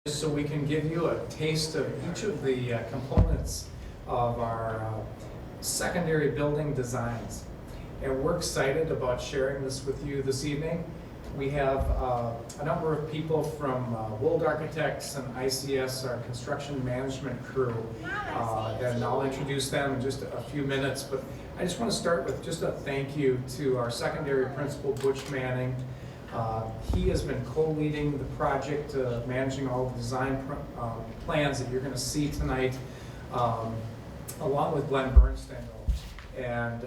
So we can give you a taste of each of the components of our secondary building designs. And we're excited about sharing this with you this evening. We have a number of people from Wold Architects and ICS, our construction management crew, and I'll introduce them in just a few minutes. But I just want to start with just a thank you to our secondary principal, Butch Manning. He has been co-leading the project, managing all the design plans that you're going to see tonight, along with Glenn Bernstein. And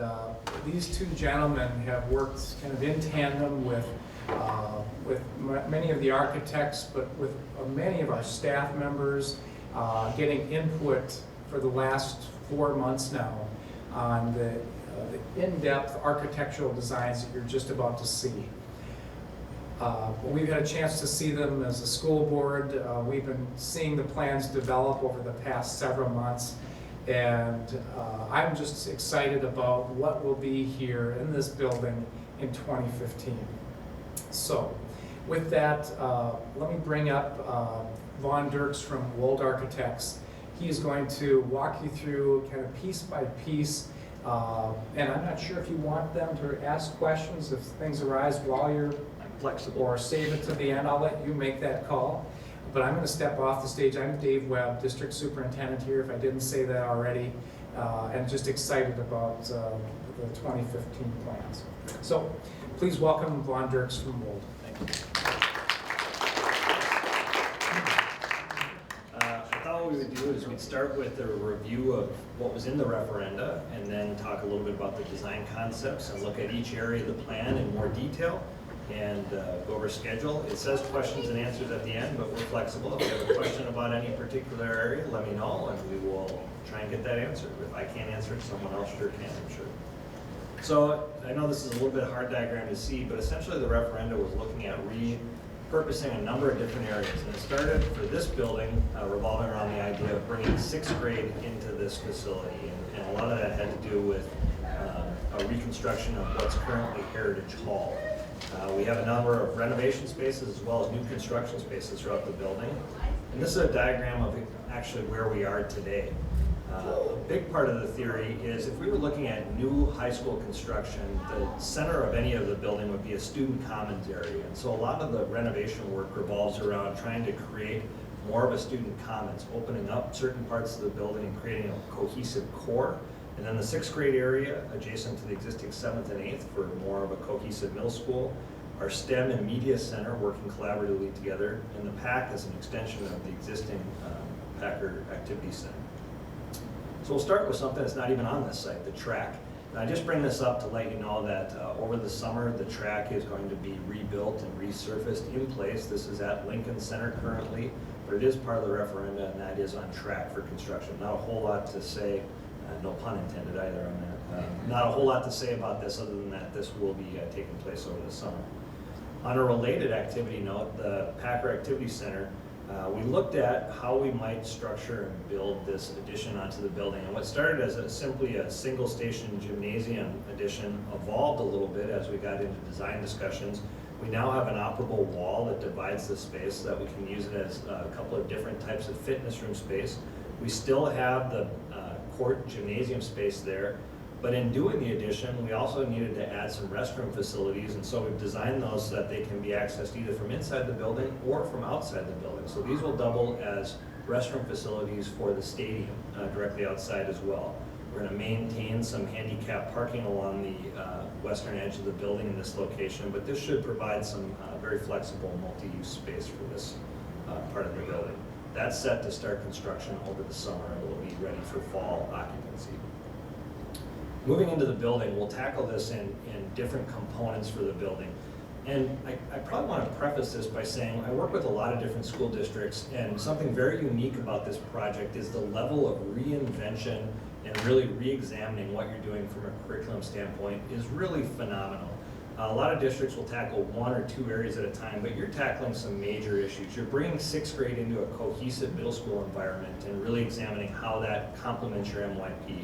these two gentlemen have worked kind of in tandem with many of the architects, but with many of our staff members, getting input for the last 4 months now on the in-depth architectural designs that you're just about to see. We've had a chance to see them as a school board. We've been seeing the plans develop over the past several months, and I'm just excited about what will be here in this building in 2015. So with that, let me bring up Vaughn Dirks from Wold Architects. He is going to walk you through kind of piece by piece, and I'm not sure if you want them to ask questions if things arise while you're flexible, or save it to the end. I'll let you make that call. But I'm going to step off the stage. I'm Dave Webb, District Superintendent here, if I didn't say that already, and just excited about the 2015 plans. So please welcome Vaughn Dirks from Wold. Thank you. I thought what we would do is we'd start with a review of what was in the referenda, and then talk a little bit about the design concepts and look at each area of the plan in more detail, and go over schedule. It says questions and answers at the end, but we're flexible. If you have a question about any particular area, let me know, and we will try and get that answered. If I can't answer it, someone else sure can, I'm sure. So I know this is a little bit hard diagram to see, but essentially the referenda was looking at repurposing a number of different areas. And it started for this building revolving around the idea of bringing 6th grade into this facility. And a lot of that had to do with a reconstruction of what's currently Heritage Hall. We have a number of renovation spaces as well as new construction spaces throughout the building. And this is a diagram of actually where we are today. A big part of the theory is if we were looking at new high school construction, the center of any of the building would be a student commons area. And so a lot of the renovation work revolves around trying to create more of a student commons, opening up certain parts of the building and creating a cohesive core. And then the 6th grade area adjacent to the existing 7th and 8th for more of a cohesive middle school. Our STEM and media center working collaboratively together, and the PAC is an extension of the existing Packer Activity Center. So we'll start with something that's not even on this site, the track. And I just bring this up to let you know that over the summer, the track is going to be rebuilt and resurfaced in place. This is at Lincoln Center currently, but it is part of the referenda, and that is on track for construction. Not a whole lot to say, no pun intended either on that. Not a whole lot to say about this other than that this will be taking place over the summer. On a related activity note, the Packer Activity Center, we looked at how we might structure and build this addition onto the building. And what started as simply a single station gymnasium addition evolved a little bit as we got into design discussions. We now have an operable wall that divides the space so that we can use it as a couple of different types of fitness room space. We still have the court gymnasium space there, but in doing the addition, we also needed to add some restroom facilities, and so we've designed those so that they can be accessed either from inside the building or from outside the building. So these will double as restroom facilities for the stadium directly outside as well. We're going to maintain some handicap parking along the western edge of the building in this location, but this should provide some very flexible multi-use space for this part of the building. That's set to start construction over the summer and will be ready for fall occupancy. Moving into the building, we'll tackle this in different components for the building. And I probably want to preface this by saying I work with a lot of different school districts, and something very unique about this project is the level of reinvention and really re-examining what you're doing from a curriculum standpoint is really phenomenal. A lot of districts will tackle 1 or 2 areas at a time, but you're tackling some major issues. You're bringing 6th grade into a cohesive middle school environment and really examining how that complements your MYP.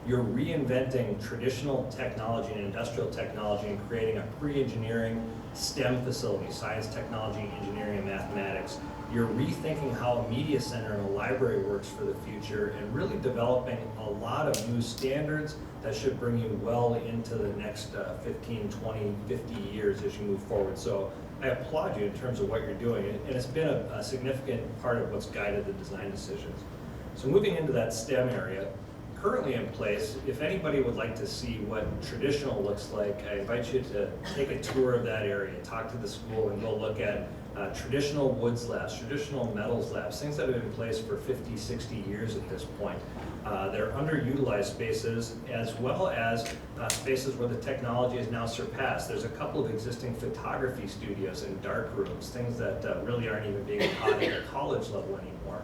you're reinventing traditional technology and industrial technology and creating a pre-engineering STEM facility, science, technology, engineering, and mathematics. You're rethinking how a media center and a library works for the future and really developing a lot of new standards that should bring you well into the next 15, 20, 50 years as you move forward. So I applaud you in terms of what you're doing, and it's been a significant part of what's guided the design decisions. So moving into that STEM area, currently in place, if anybody would like to see what traditional looks like, I invite you to take a tour of that area, talk to the school, and go look at traditional woods labs, traditional metals labs, things that have been in place for 50, 60 years at this point. They're underutilized spaces, as well as spaces where the technology is now surpassed. There's a couple of existing photography studios and dark rooms, things that really aren't even being taught at the college level anymore.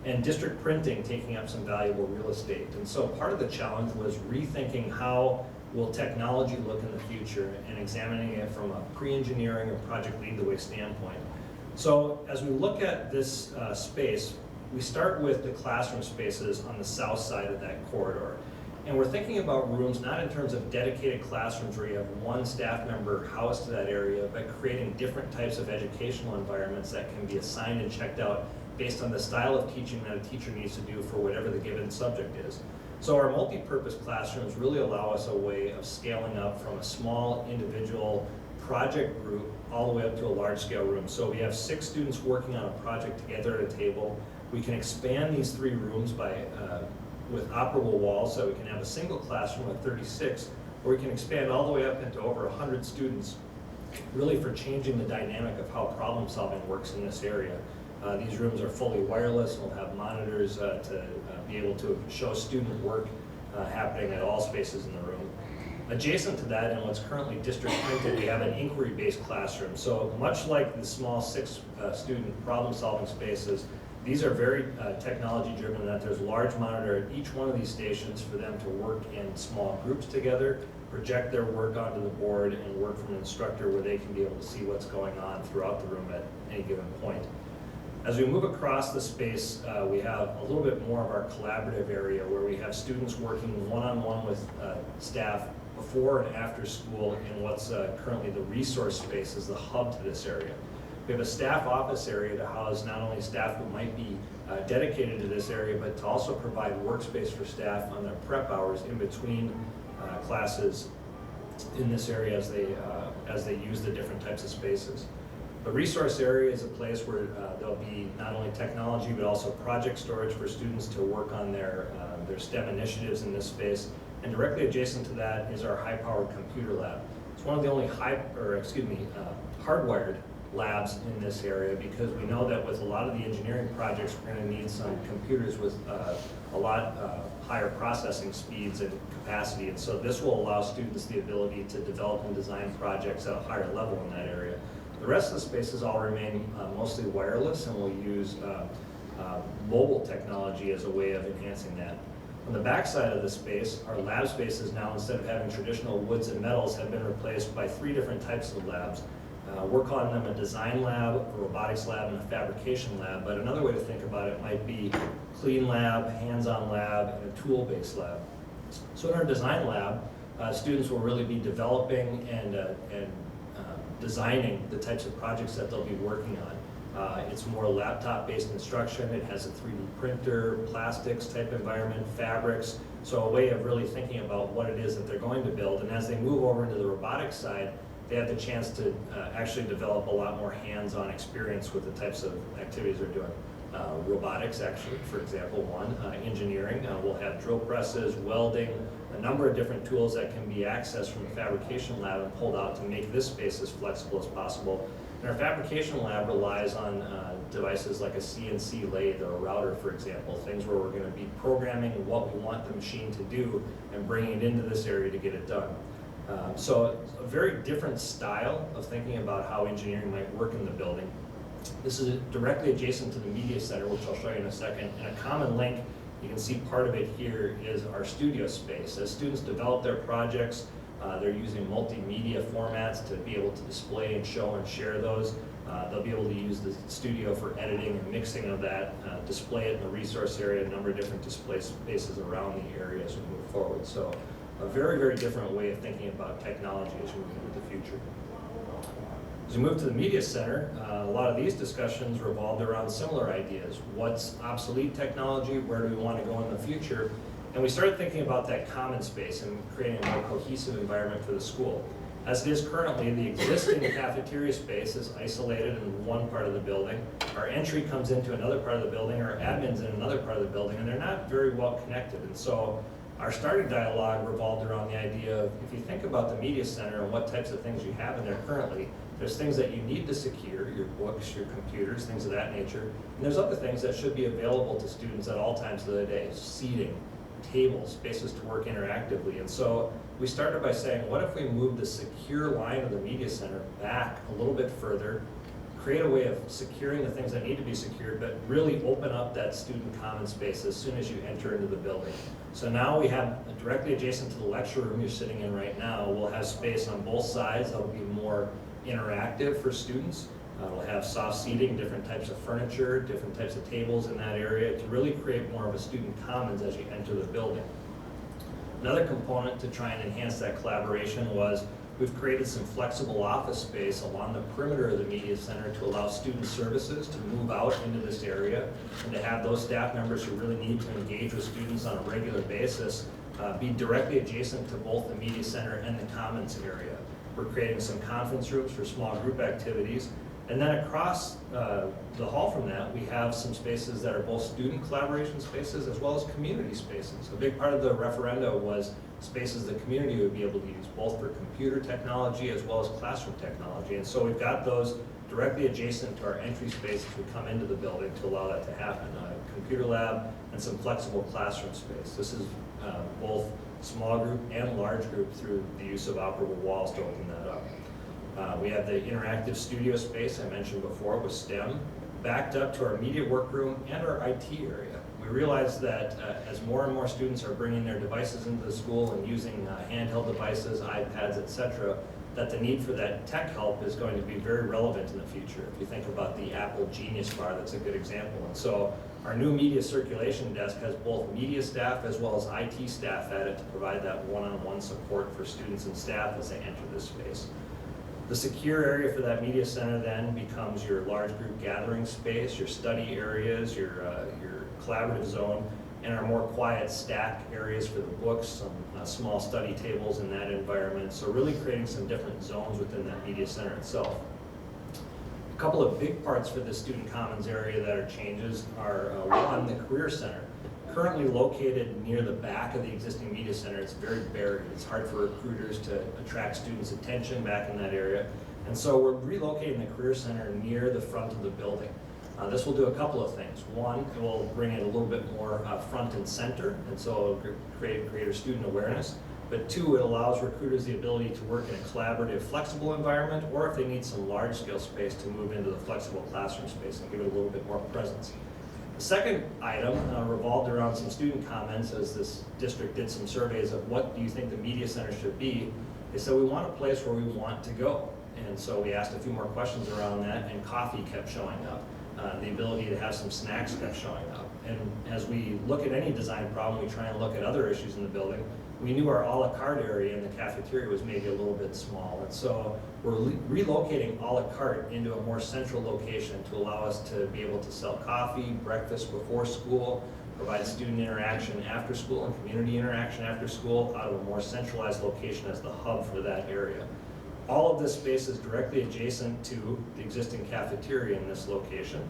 And district printing taking up some valuable real estate. And so part of the challenge was rethinking how will technology look in the future and examining it from a pre-engineering or project lead the way standpoint. So as we look at this space, we start with the classroom spaces on the south side of that corridor. And we're thinking about rooms not in terms of dedicated classrooms where you have one staff member housed to that area, but creating different types of educational environments that can be assigned and checked out based on the style of teaching that a teacher needs to do for whatever the given subject is. So our multi-purpose classrooms really allow us a way of scaling up from a small individual project group all the way up to a large-scale room. So we have 6 students working on a project together at a table. We can expand these 3 rooms with operable walls, so we can have a single classroom of 36, or we can expand all the way up into over 100 students, really for changing the dynamic of how problem solving works in this area. These rooms are fully wireless and will have monitors to be able to show student work happening at all spaces in the room. Adjacent to that, and what's currently district printed, we have an inquiry-based classroom. So much like the small 6-student problem-solving spaces, these are very technology-driven in that there's a large monitor at each one of these stations for them to work in small groups together, project their work onto the board, and work from an instructor where they can be able to see what's going on throughout the room at any given point. As we move across the space, we have a little bit more of our collaborative area where we have students working one-on-one with staff before and after school in what's currently the resource space as the hub to this area. We have a staff office area to house not only staff who might be dedicated to this area, but to also provide workspace for staff on their prep hours in between classes in this area as they use the different types of spaces. The resource area is a place where there'll be not only technology, but also project storage for students to work on their STEM initiatives in this space. And directly adjacent to that is our high-powered computer lab. It's one of the only hardwired labs in this area, because we know that with a lot of the engineering projects, we're going to need some computers with a lot higher processing speeds and capacity. And so this will allow students the ability to develop and design projects at a higher level in that area. The rest of the spaces all remain mostly wireless, and we'll use mobile technology as a way of enhancing that. On the back side of the space, our lab spaces now, instead of having traditional woods and metals, have been replaced by 3 different types of labs. We're calling them a design lab, a robotics lab, and a fabrication lab, but another way to think about it might be clean lab, hands-on lab, and a tool-based lab. So in our design lab, students will really be developing and designing the types of projects that they'll be working on. It's more laptop-based instruction. It has a 3D printer, plastics type environment, fabrics. So a way of really thinking about what it is that they're going to build. And as they move over into the robotics side, they have the chance to actually develop a lot more hands-on experience with the types of activities they're doing. Robotics, actually, for example, one. Engineering, we'll have drill presses, welding, a number of different tools that can be accessed from the fabrication lab and pulled out to make this space as flexible as possible. And our fabrication lab relies on devices like a CNC lathe or a router, for example, things where we're going to be programming what we want the machine to do and bringing it into this area to get it done. So a very different style of thinking about how engineering might work in the building. This is directly adjacent to the media center, which I'll show you in a second. And a common link, you can see part of it here, is our studio space. As students develop their projects, They're using multimedia formats to be able to display and show and share those. They'll be able to use the studio for editing and mixing of that, display it in the resource area, a number of different display spaces around the area as we move forward. So a very, very different way of thinking about technology as we move into the future. As we move to the media center, a lot of these discussions revolved around similar ideas. What's obsolete technology? Where do we want to go in the future? And we started thinking about that common space and creating a more cohesive environment for the school. As it is currently, the existing cafeteria space is isolated in one part of the building. Our entry comes into another part of the building, our admin's in another part of the building, and they're not very well connected. And so our starting dialogue revolved around the idea of, if you think about the media center and what types of things you have in there currently, there's things that you need to secure, your books, your computers, things of that nature. And there's other things that should be available to students at all times of the day, seating, tables, spaces to work interactively. And so we started by saying, what if we move the secure line of the media center back a little bit further, create a way of securing the things that need to be secured, but really open up that student common space as soon as you enter into the building. So now we have, directly adjacent to the lecture room you're sitting in right now, we'll have space on both sides that will be more interactive for students. We'll have soft seating, different types of furniture, different types of tables in that area to really create more of a student commons as you enter the building. Another component to try and enhance that collaboration was we've created some flexible office space along the perimeter of the media center to allow student services to move out into this area and to have those staff members who really need to engage with students on a regular basis be directly adjacent to both the media center and the commons area. We're creating some conference rooms for small group activities. And then across the hall from that, we have some spaces that are both student collaboration spaces as well as community spaces. A big part of the referenda was spaces the community would be able to use, both for computer technology as well as classroom technology. And so we've got those directly adjacent to our entry space as we come into the building to allow that to happen. A computer lab and some flexible classroom space. This is both small group and large group through the use of operable walls to open that up. We have the interactive studio space I mentioned before with STEM, backed up to our media workroom and our IT area. We realize that as more and more students are bringing their devices into the school and using handheld devices, iPads, etc., that the need for that tech help is going to be very relevant in the future. If you think about the Apple Genius Bar, that's a good example. And so our new media circulation desk has both media staff as well as IT staff at it to provide that one-on-one support for students and staff as they enter this space. The secure area for that media center then becomes your large group gathering space, your study areas, your collaborative zone, and our more quiet stack areas for the books, some small study tables in that environment. So really creating some different zones within that media center itself. A couple of big parts for the student commons area that are changes are one, the career center. Currently located near the back of the existing media center, it's very buried. It's hard for recruiters to attract students' attention back in that area. And so we're relocating the career center near the front of the building. This will do a couple of things. One, it will bring it a little bit more front and center, and so it'll create greater student awareness. But two, it allows recruiters the ability to work in a collaborative, flexible environment, or if they need some large-scale space, to move into the flexible classroom space and give it a little bit more presence. The second item revolved around some student comments as this district did some surveys of what do you think the media center should be. They said we want a place where we want to go. And so we asked a few more questions around that, and coffee kept showing up. The ability to have some snacks kept showing up. And as we look at any design problem, we try and look at other issues in the building. We knew our a la carte area in the cafeteria was maybe a little bit small. And so we're relocating a la carte into a more central location to allow us to be able to sell coffee, breakfast before school, provide student interaction after school and community interaction after school out of a more centralized location as the hub for that area. All of this space is directly adjacent to the existing cafeteria in this location,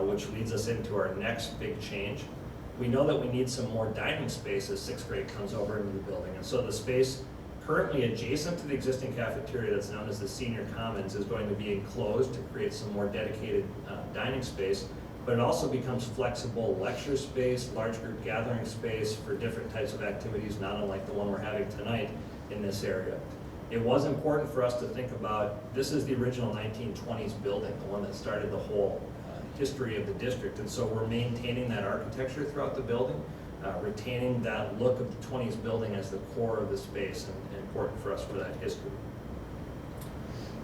which leads us into our next big change. We know that we need some more dining space as sixth grade comes over into the building. And so the space currently adjacent to the existing cafeteria that's known as the senior commons is going to be enclosed to create some more dedicated dining space, but it also becomes flexible lecture space, large group gathering space for different types of activities, not unlike the one we're having tonight in this area. It was important for us to think about, this is the original 1920s building, the one that started the whole history of the district, and so we're maintaining that architecture throughout the building. retaining that look of the 20s building as the core of the space and important for us for that history.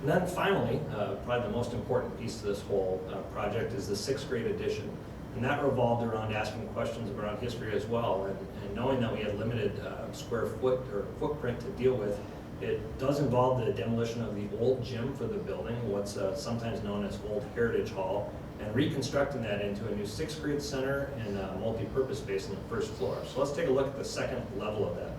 And then finally, probably the most important piece to this whole project is the 6th grade edition. And that revolved around asking questions around history as well. And knowing that we had limited square foot or footprint to deal with, it does involve the demolition of the old gym for the building, what's sometimes known as Old Heritage Hall, and reconstructing that into a new 6th grade center and multi-purpose space on the 1st floor. So let's take a look at the 2nd level of that.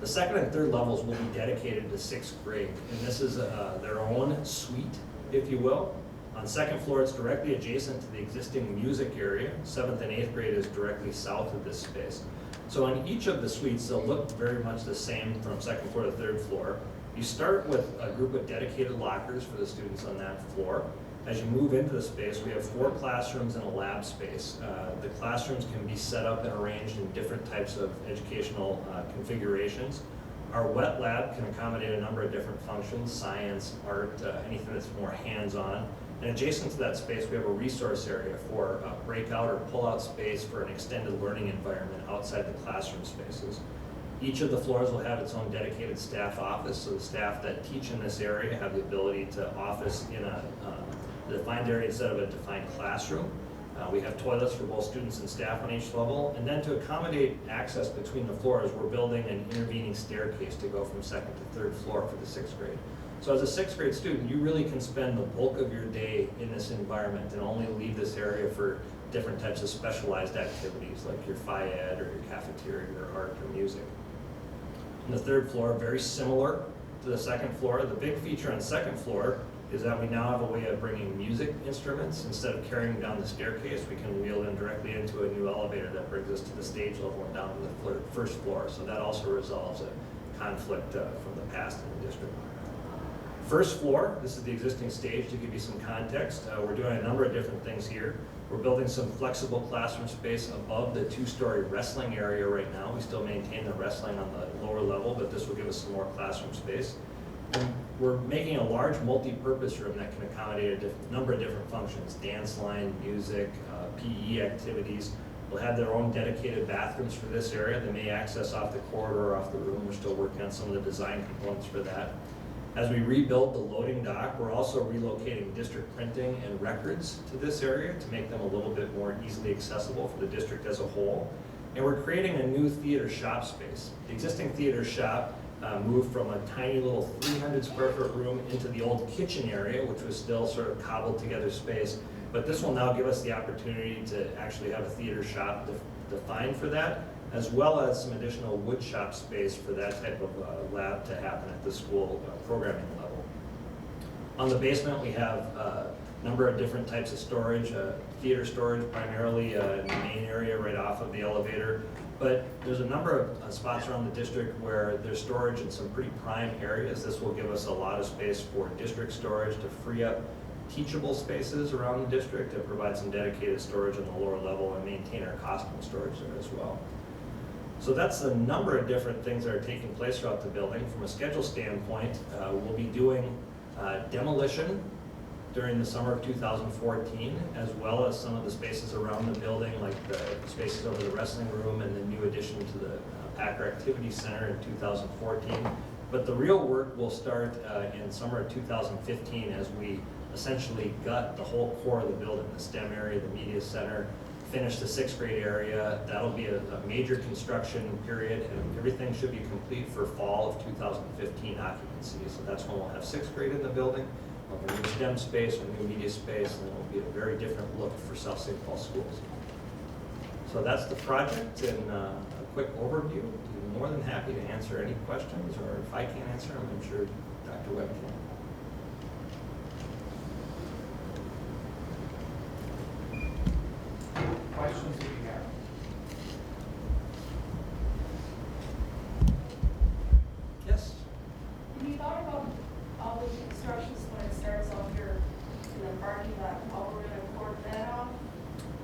The 2nd and 3rd levels will be dedicated to 6th grade, and this is their own suite, if you will. On 2nd floor, it's directly adjacent to the existing music area. 7th and 8th grade is directly south of this space. So in each of the suites, they'll look very much the same from 2nd floor to 3rd floor. You start with a group of dedicated lockers for the students on that floor. As you move into the space, we have 4 classrooms and a lab space. The classrooms can be set up and arranged in different types of educational configurations. Our wet lab can accommodate a number of different functions, science, art, anything that's more hands-on. And adjacent to that space, we have a resource area for a breakout or pull-out space for an extended learning environment outside the classroom spaces. Each of the floors will have its own dedicated staff office, so the staff that teach in this area have the ability to office in a defined area instead of a defined classroom. We have toilets for both students and staff on each level, and then to accommodate access between the floors, we're building an intervening staircase to go from 2nd to 3rd floor for the 6th grade. So as a 6th grade student, you really can spend the bulk of your day in this environment and only leave this area for different types of specialized activities like your phy ed or your cafeteria or art or music. On the 3rd floor, very similar to the 2nd floor. The big feature on 2nd floor is that we now have a way of bringing music instruments. Instead of carrying down the staircase, we can wheel them directly into a new elevator that brings us to the stage level and down to the 1st floor. So that also resolves a conflict from the past in the district. 1st floor, this is the existing stage to give you some context. We're doing a number of different things here. We're building some flexible classroom space above the 2-story wrestling area right now. We still maintain the wrestling on the lower level, but this will give us some more classroom space. And we're making a large multi-purpose room that can accommodate a number of different functions, dance line, music, PE activities. We'll have their own dedicated bathrooms for this area. They may access off the corridor or off the room. We're still working on some of the design components for that. As we rebuild the loading dock, we're also relocating district printing and records to this area to make them a little bit more easily accessible for the district as a whole. And we're creating a new theater shop space. The existing theater shop moved from a tiny little 300 square foot room into the old kitchen area, which was still sort of cobbled together space. But this will now give us the opportunity to actually have a theater shop defined for that, as well as some additional wood shop space for that type of lab to happen at the school programming level. On the basement, we have a number of different types of storage, theater storage primarily in the main area right off of the elevator. But there's a number of spots around the district where there's storage in some pretty prime areas. This will give us a lot of space for district storage to free up teachable spaces around the district and provide some dedicated storage on the lower level and maintain our costume storage there as well. So that's a number of different things that are taking place throughout the building. From a schedule standpoint, we'll be doing demolition during the summer of 2014, as well as some of the spaces around the building, like the spaces over the wrestling room and the new addition to the Packer Activity Center in 2014. But the real work will start in summer of 2015 as we essentially gut the whole core of the building, the STEM area, the media center, finish the 6th grade area. That'll be a major construction period, and everything should be complete for fall of 2015 occupancy. So that's when we'll have 6th grade in the building, we'll have a new STEM space, a new media space, and it'll be a very different look for South St. Paul schools. So that's the project in a quick overview. I'm more than happy to answer any questions, or if I can't answer them, I'm sure Dr. Webb can. Questions that you have? Yes? Have you thought about all the constructions when it starts off here in the parking lot, how we're gonna cord that off?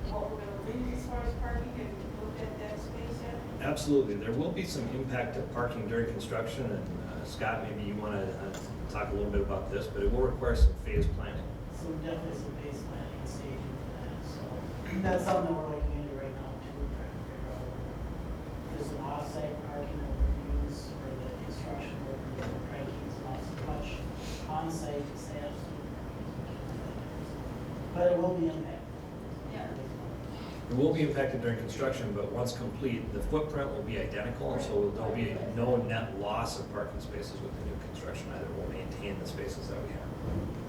What we're gonna leave as far as parking, and look at that space yet? Absolutely. There will be some impact to parking during construction, and Scott, maybe you want to talk a little bit about this, but it will require some phase planning. So definitely some base planning and staging for that, so that's something that we're looking into right now too, trying to figure out off-site parking overviews for the construction workers, the rankings, not so much on-site staff. But it will be impacted. Yeah. It will be impacted during construction, but once complete, the footprint will be identical, and so there'll be no net loss of parking spaces with the new construction either. We'll maintain the spaces that we have.